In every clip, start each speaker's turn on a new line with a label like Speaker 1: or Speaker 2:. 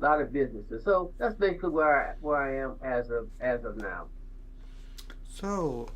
Speaker 1: a lot of businesses. So that's basically where I am as of now.
Speaker 2: So,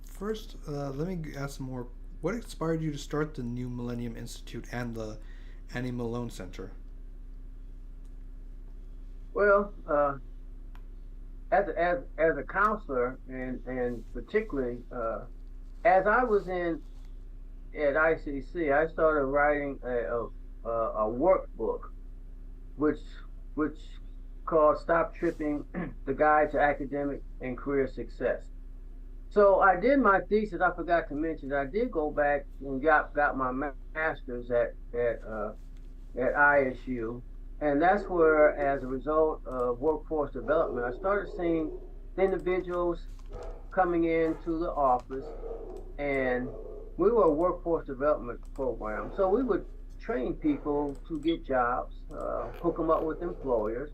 Speaker 2: first, let me ask some more. What inspired you to start the new Millennium Institute and the Annie Malone Center?
Speaker 1: Well, as a counselor, and particularly as I was in at ICC, I started writing a workbook, which which called "Stop Tripping: The Guide to Academic and Career Success." So I did my thesis. I forgot to mention that I did go back and got my master's at ISU, and that's where, as a result of workforce development, I started seeing individuals coming into the office, and we were a workforce development program. So we would train people to get jobs, hook them up with employers,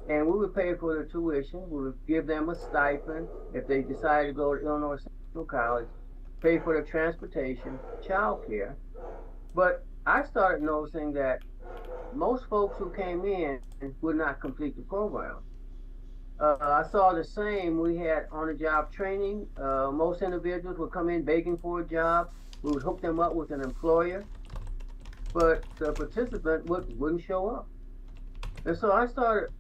Speaker 1: and we would pay for their tuition. We would give them a stipend if they decided to go to Illinois Central College, pay for their transportation, child care. But I started noticing that most folks who came in would not complete the program. I saw the same. We had on the job training. Most individuals would come in begging for a job. We would hook them up with an employer, but the participant wouldn't show up. And so I started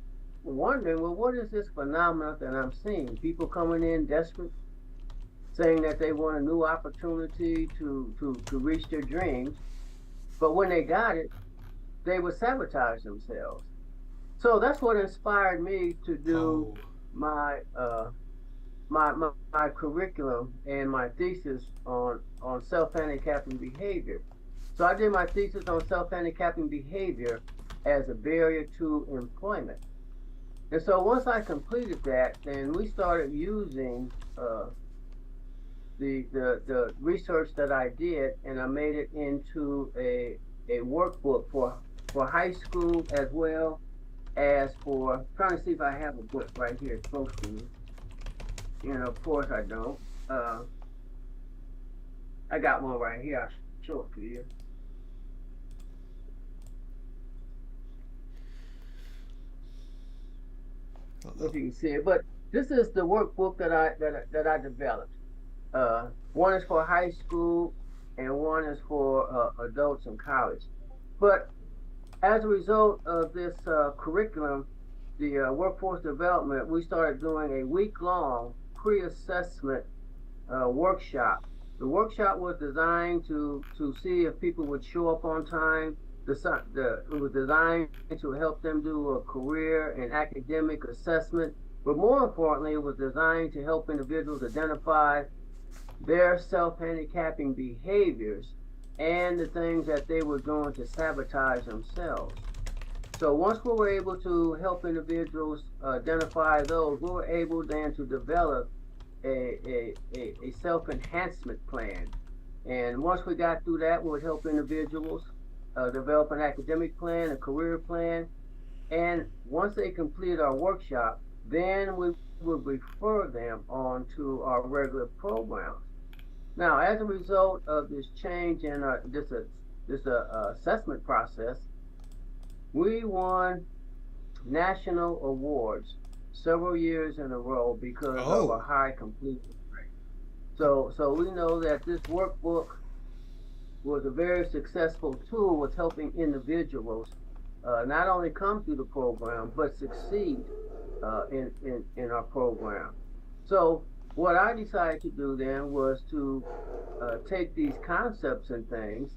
Speaker 1: wondering, well, what is this phenomenon that I'm seeing? People coming in desperate, saying that they want a new opportunity to reach their dreams, but when they got it, they would sabotage themselves. So that's what inspired me to do
Speaker 2: Oh,
Speaker 1: my my curriculum and my thesis on self-handicapping behavior. So I did my thesis on self-handicapping behavior as a barrier to employment. And so once I completed that, then we started using the research that I did, and I made it into a workbook for high school as well as for trying to see if I have a book right here close to me. And of course I don't. I got one right here. I'll show it to you if you can see it. But this is the workbook that I developed. One is for high school, and one is for adults in college. But as a result of this curriculum, the workforce development, we started doing a week-long pre-assessment workshop. The workshop was designed to see if people would show up on time. It was designed to help them do a career and academic assessment, but more importantly, it was designed to help individuals identify their self-handicapping behaviors and the things that they were doing to sabotage themselves. So once we were able to help individuals identify those, we were able then to develop a self-enhancement plan. And once we got through that, we would help individuals develop an academic plan, a career plan. And once they completed our workshop, then we would refer them on to our regular programs. Now, as a result of this change in this assessment process, we won national awards several years in a row because of a
Speaker 2: oh,
Speaker 1: high completion rate. So we know that this workbook was a very successful tool with helping individuals not only come through the program but succeed in our program. So what I decided to do then was to take these concepts and things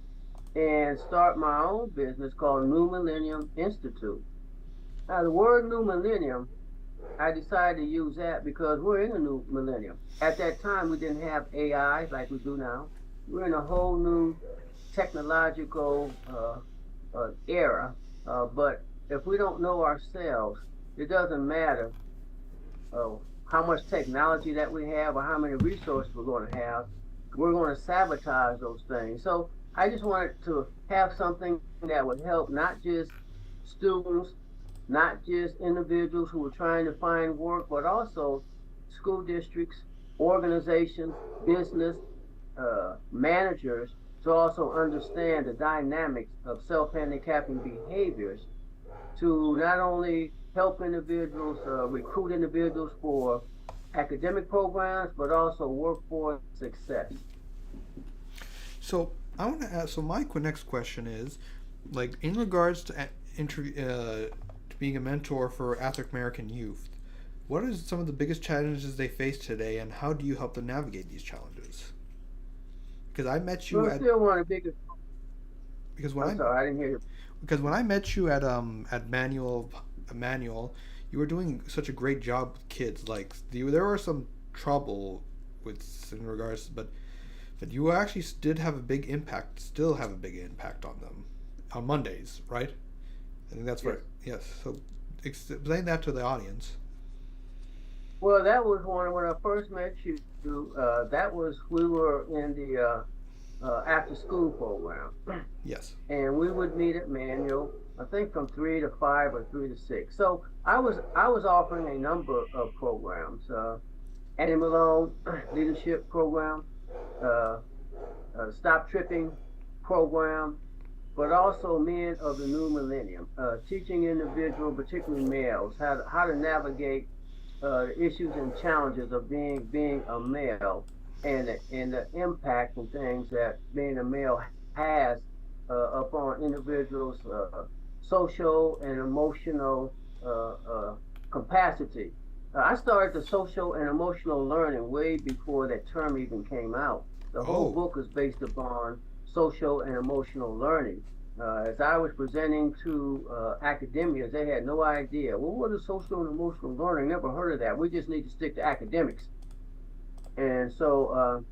Speaker 1: and start my own business called New Millennium Institute. Now, the word New Millennium, I decided to use that because we're in a new millennium. At that time, we didn't have AI like we do now. We're in a whole new technological era. But if we don't know ourselves, it doesn't matter uh, how much technology that we have or how many resources we're going to have. We're going to sabotage those things. So I just wanted to have something that would help not just students, not just individuals who are trying to find work, but also school districts, organizations, business, managers to also understand the dynamics of self handicapping behaviors to not only help individuals recruit individuals for academic programs, but also workforce success.
Speaker 2: So I want to ask. So my next question is, like, in regards to to being a mentor for African American youth, what are some of the biggest challenges they face today, and how do you help them navigate these challenges? Because I met you
Speaker 1: Well,
Speaker 2: at
Speaker 1: still one of the biggest.
Speaker 2: because when
Speaker 1: I'm
Speaker 2: I
Speaker 1: sorry, I didn't hear you.
Speaker 2: because when I met you at Manual, you were doing such a great job with kids. Like there were some trouble with in regards, but you actually did have a big impact. Still have a big impact on them on Mondays, right? I think that's
Speaker 1: Yes.
Speaker 2: right. Yes. So explain that to the audience.
Speaker 1: Well, that was one when I first met you. That was we were in the after school program,
Speaker 2: Yes.
Speaker 1: and we would meet at Manual. I think from 3 to 5 or 3 to 6. So I was offering a number of programs. Annie Malone leadership program, uh, stop tripping program, but also men of the new millennium, teaching individuals, particularly males, how to navigate the issues and challenges of being a male, and the impact and things that being a male has upon individuals' social and emotional capacity. I started the social and emotional learning way before that term even came out. The whole
Speaker 2: Oh.
Speaker 1: book is based upon social and emotional learning. As I was presenting to academians, they had no idea. Well, what is social and emotional learning? Never heard of that. We just need to stick to academics. And so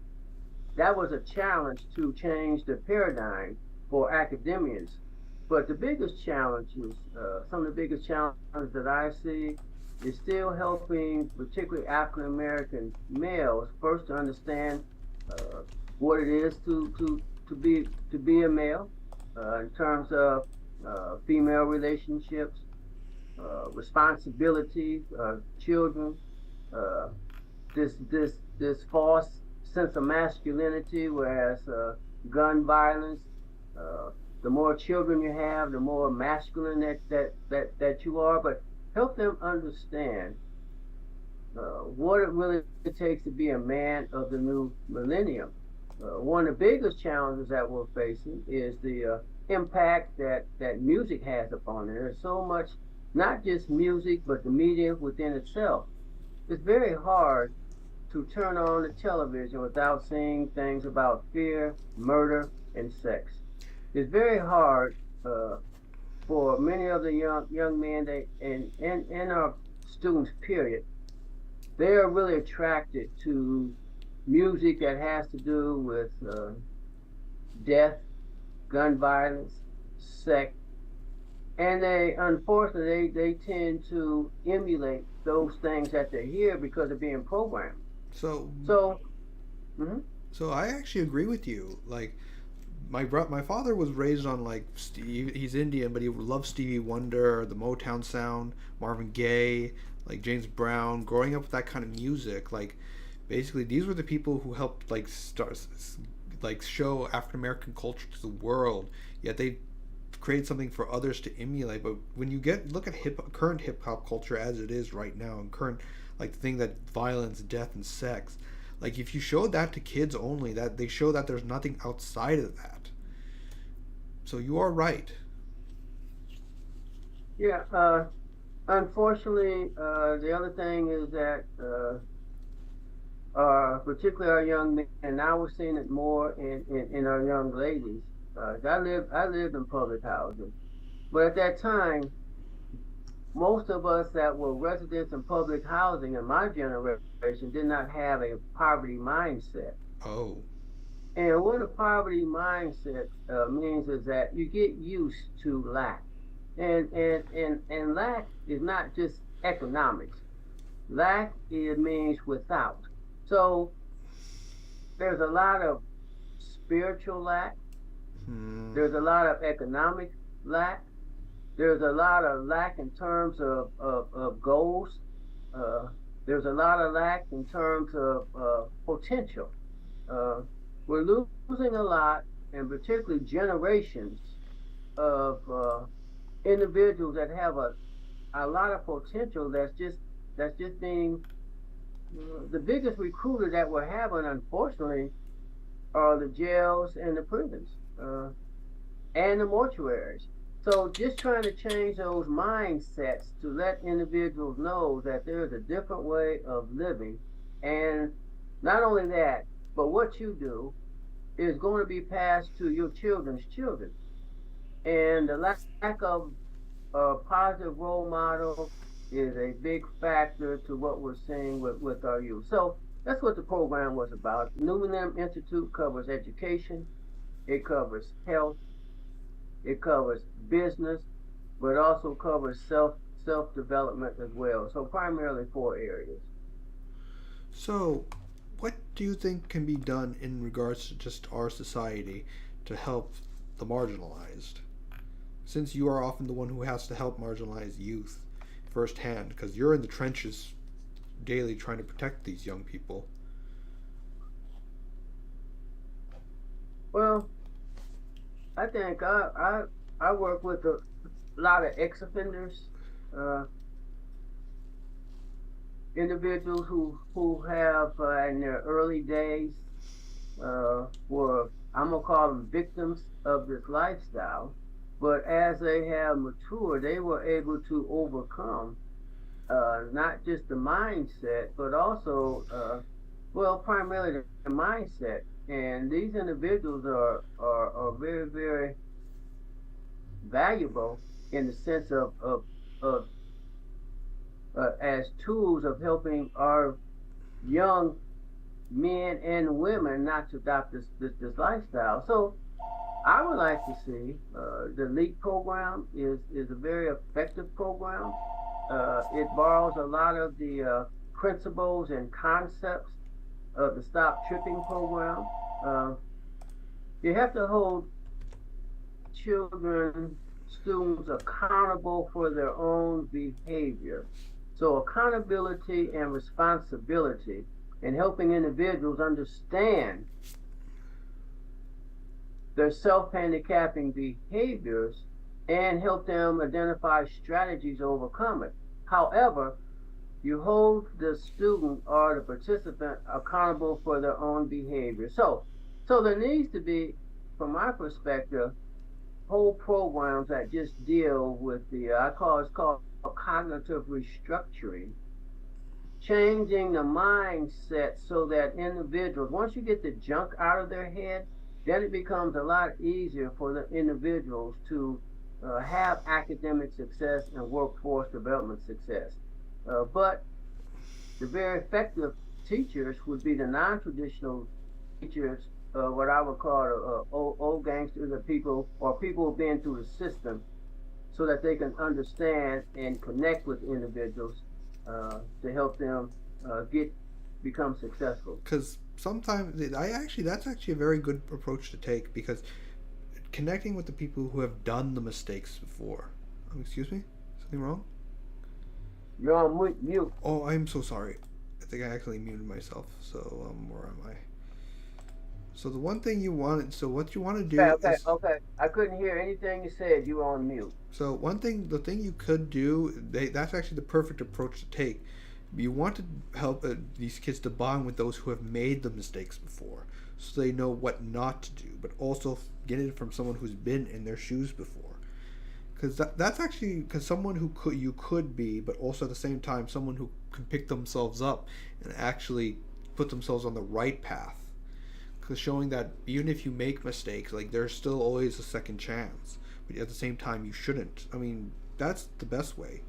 Speaker 1: that was a challenge to change the paradigm for academians. But the biggest challenges, some of the biggest challenges that I see, is still helping, particularly African American males, first to understand uh, what it is to be a male in terms of female relationships, responsibilities, children, uh, this false sense of masculinity, whereas gun violence, uh, the more children you have, the more masculine that you are. But help them understand what it really takes to be a man of the new millennium. One of the biggest challenges that we're facing is the impact that music has upon it. There's so much, not just music, but the media within itself. It's very hard to turn on the television without seeing things about fear, murder, and sex. It's very hard for many of the young men and our students, period. They are really attracted to music that has to do with death, gun violence, sex, and they unfortunately they tend to emulate those things that they hear because they're being programmed.
Speaker 2: So
Speaker 1: So, mhm.
Speaker 2: so I actually agree with you. Like my father was raised on like he's Indian, but he loves Stevie Wonder, the Motown sound, Marvin Gaye, like James Brown. Growing up with that kind of music, like basically these were the people who helped like start like show African American culture to the world. Yet they create something for others to emulate. But when you get look at current hip hop culture as it is right now, and current like the thing that violence, death, and sex, like if you show that to kids only, that they show that there's nothing outside of that. So you are right.
Speaker 1: Yeah. Unfortunately, the other thing is that particularly our young men, and now we're seeing it more in our young ladies. I lived in public housing, but at that time, most of us that were residents in public housing in my generation did not have a poverty mindset.
Speaker 2: Oh.
Speaker 1: And what a poverty mindset means is that you get used to lack, and lack is not just economics. Lack it means without. So there's a lot of spiritual lack.
Speaker 2: Hmm.
Speaker 1: There's a lot of economic lack. There's a lot of lack in terms of goals. Uh, there's a lot of lack in terms of potential. Uh, we're losing a lot, and particularly generations of individuals that have a lot of potential that's just being the biggest recruiter that we're having, unfortunately, are the jails and the prisons and the mortuaries. So just trying to change those mindsets to let individuals know that there's a different way of living. And not only that, but what you do is going to be passed to your children's children. And the lack of a positive role model is a big factor to what we're seeing with our youth. So that's what the program was about. Millennium Institute covers education, it covers health, it covers business, but it also covers self development as well. So primarily four areas.
Speaker 2: So, what do you think can be done in regards to just our society to help the marginalized? Since you are often the one who has to help marginalized youth firsthand, because you're in the trenches daily trying to protect these young people.
Speaker 1: Well, I think I work with a lot of ex offenders, uh, individuals who have in their early days were, I'm gonna call them, victims of this lifestyle. But as they have matured, they were able to overcome not just the mindset, but also, well, primarily the mindset. And these individuals are very, very valuable in the sense of as tools of helping our young men and women not to adopt this lifestyle. So I would like to see the LEAP program is a very effective program. It borrows a lot of the principles and concepts of the Stop Tripping program. Uh, you have to hold children, students accountable for their own behavior. So accountability and responsibility in helping individuals understand their self-handicapping behaviors and help them identify strategies to overcome it. However, you hold the student or the participant accountable for their own behavior. So there needs to be, from my perspective, whole programs that just deal with the I call it's called cognitive restructuring, changing the mindset so that individuals, once you get the junk out of their head, then it becomes a lot easier for the individuals to have academic success and workforce development success. But the very effective teachers would be the non-traditional teachers, what I would call old gangsters, or people who've been through the system, so that they can understand and connect with individuals to help them get become successful.
Speaker 2: Because sometimes I actually that's actually a very good approach to take because connecting with the people who have done the mistakes before. Excuse me, something wrong?
Speaker 1: You're on mute.
Speaker 2: Oh, I'm so sorry. I think I actually muted myself. So where am I? So the one thing you wanted, so what you want to
Speaker 1: Okay,
Speaker 2: do
Speaker 1: okay,
Speaker 2: is,
Speaker 1: okay. I couldn't hear anything you said. You were on mute.
Speaker 2: so one thing, the thing you could do, that's actually the perfect approach to take. You want to help these kids to bond with those who have made the mistakes before, so they know what not to do, but also get it from someone who's been in their shoes before. Because that's actually because someone who could you could be, but also at the same time someone who can pick themselves up and actually put themselves on the right path. Because showing that even if you make mistakes, like there's still always a second chance, but at the same time you shouldn't. I mean, that's the best way.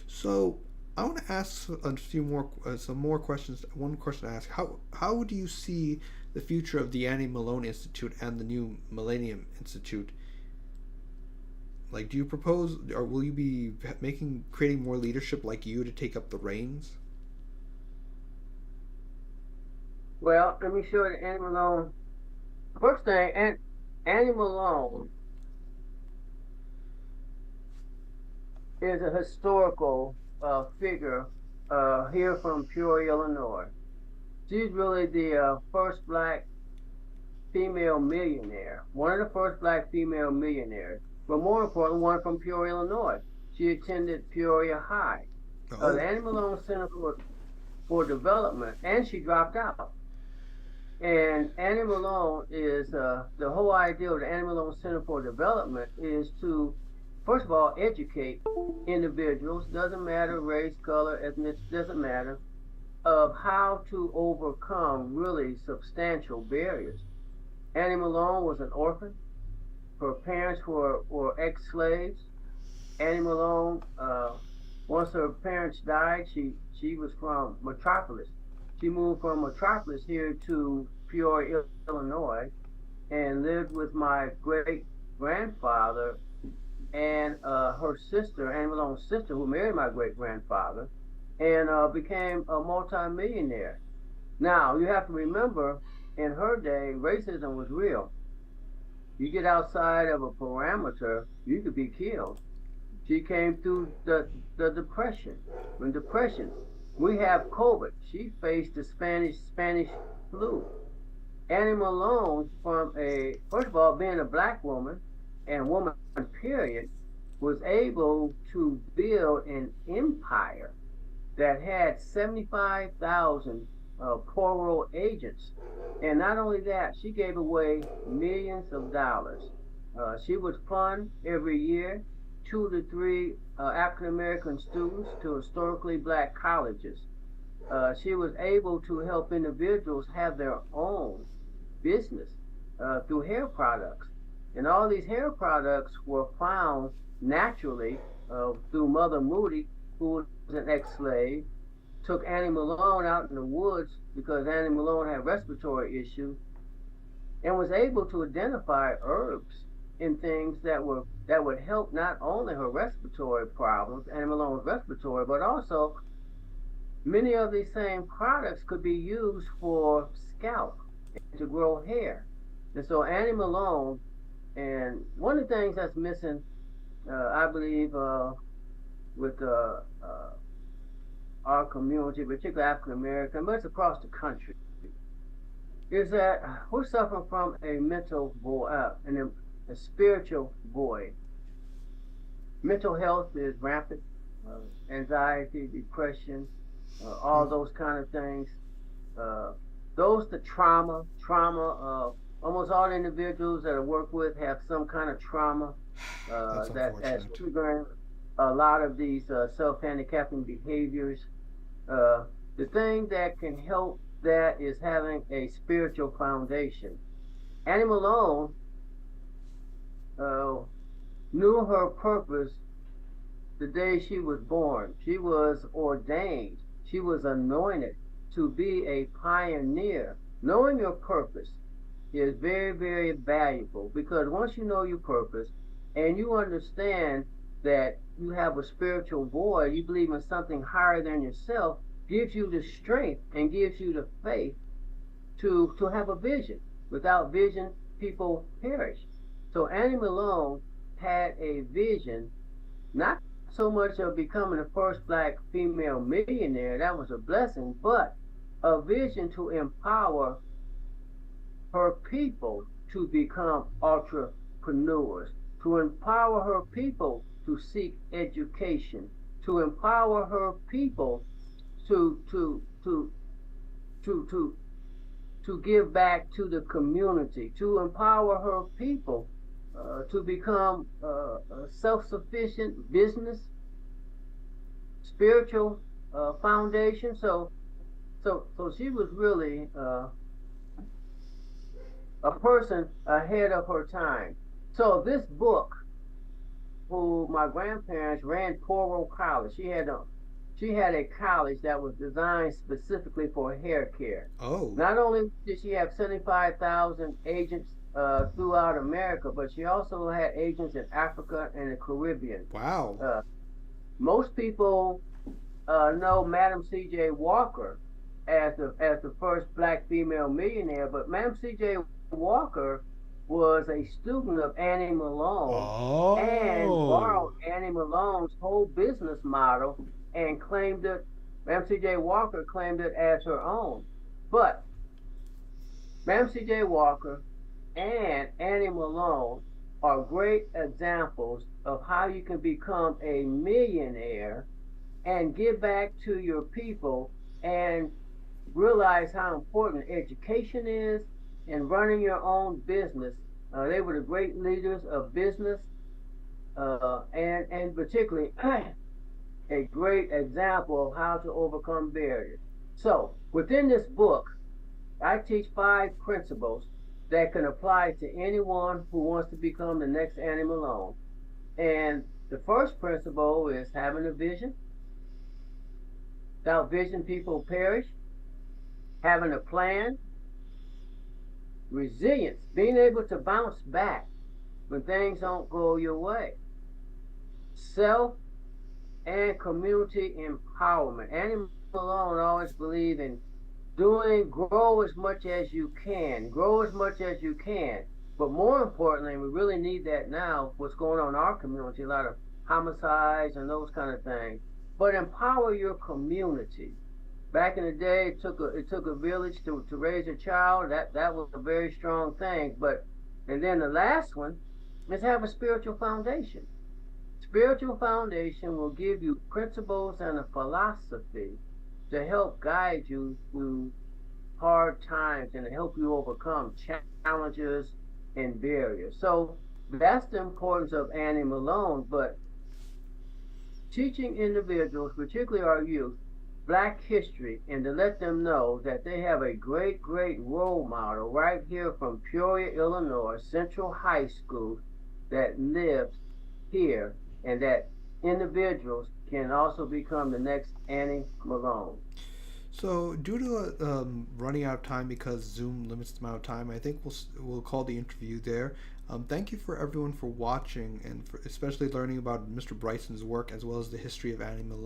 Speaker 2: So I want to ask a few more, some more questions. One question to ask: How do you see the future of the Annie Malone Institute and the new Millennium Institute? Like, do you propose, or will you be creating more leadership like you to take up the reins?
Speaker 1: Well, let me show you the Annie Malone. First thing, Annie Malone is a historical figure here from Peoria, Illinois. She's really the first black female millionaire, one of the first black female millionaires. but more importantly, one from Peoria, Illinois. She attended Peoria High, the
Speaker 2: Oh,
Speaker 1: Annie Malone Center for Development, and she dropped out. And Annie Malone is the whole idea of the Annie Malone Center for Development is to, first of all, educate individuals, doesn't matter race, color, ethnicity, doesn't matter, of how to overcome really substantial barriers. Annie Malone was an orphan. Her parents were ex-slaves. Annie Malone, once her parents died, she was from Metropolis. She moved from Metropolis here to Peoria, Illinois, and lived with my great grandfather and her sister, Annie Malone's sister, who married my great grandfather, and became a multimillionaire. Now you have to remember, in her day, racism was real. You get outside of a parameter, you could be killed. She came through the depression. When depression, we have COVID. She faced the Spanish flu. Annie Malone, from a first of all being a black woman and woman period, was able to build an empire that had 75,000 parole agents. And not only that, she gave away millions of dollars. She would fund every year 2 to 3 African American students to historically black colleges. She was able to help individuals have their own business through hair products. And all these hair products were found naturally through Mother Moody, who was an ex slave, took Annie Malone out in the woods because Annie Malone had respiratory issues, and was able to identify herbs and things that would help not only her respiratory problems, Annie Malone's respiratory, but also many of these same products could be used for scalp and to grow hair. And so Annie Malone, and one of the things that's missing, I believe, with our community, particularly African American, but it's across the country, is that we're suffering from a mental void, a spiritual void. Mental health is rampant, anxiety, depression, all those kind of things. The trauma. Almost all individuals that I work with have some kind of trauma
Speaker 2: that's
Speaker 1: that's
Speaker 2: unfortunate.
Speaker 1: triggering a lot of these self-handicapping behaviors. The thing that can help that is having a spiritual foundation. Annie Malone uh, knew her purpose the day she was born. She was ordained. She was anointed to be a pioneer. Knowing your purpose is very, very valuable because once you know your purpose and you understand that you have a spiritual void, you believe in something higher than yourself, gives you the strength and gives you the faith to have a vision. Without vision, people perish. So Annie Malone had a vision, not so much of becoming the first black female millionaire, that was a blessing, but a vision to empower her people to become entrepreneurs, to empower her people to seek education, to empower her people to to to to to give back to the community, to empower her people to become self-sufficient business, spiritual foundation. So she was really a person ahead of her time. So this book, who my grandparents ran Toro College, she had a college that was designed specifically for hair care.
Speaker 2: Oh,
Speaker 1: Not only did she have 75,000 agents throughout America, but she also had agents in Africa and the Caribbean.
Speaker 2: wow.
Speaker 1: Uh, Most people know Madam C.J. Walker as the first black female millionaire, but Madam C.J. Walker was a student of Annie Malone and
Speaker 2: Oh.
Speaker 1: borrowed Annie Malone's whole business model and claimed it. Madam C.J. Walker claimed it as her own, but Madam C.J. Walker and Annie Malone are great examples of how you can become a millionaire and give back to your people and realize how important education is in running your own business. They were the great leaders of business, and particularly a great example of how to overcome barriers. So, within this book, I teach 5 principles that can apply to anyone who wants to become the next Annie Malone. And the first principle is having a vision. Without vision, people perish. Having a plan, resilience, being able to bounce back when things don't go your way, self and community empowerment. Annie Malone always believed in grow as much as you can, grow as much as you can. But more importantly, we really need that now, what's going on in our community, a lot of homicides and those kind of things. But empower your community. Back in the day, it took a village to raise a child. That was a very strong thing. But and then the last one is have a spiritual foundation. Spiritual foundation will give you principles and a philosophy to help guide you through hard times and to help you overcome challenges and barriers. So that's the importance of Annie Malone. But teaching individuals, particularly our youth, Black history and to let them know that they have a great, great role model right here from Peoria, Illinois, Central High School that lives here and that individuals can also become the next Annie Malone.
Speaker 2: So, due to running out of time because Zoom limits the amount of time, I think we'll call the interview there. Thank you for everyone for watching and for especially learning about Mr. Bryson's work as well as the history of Annie Malone.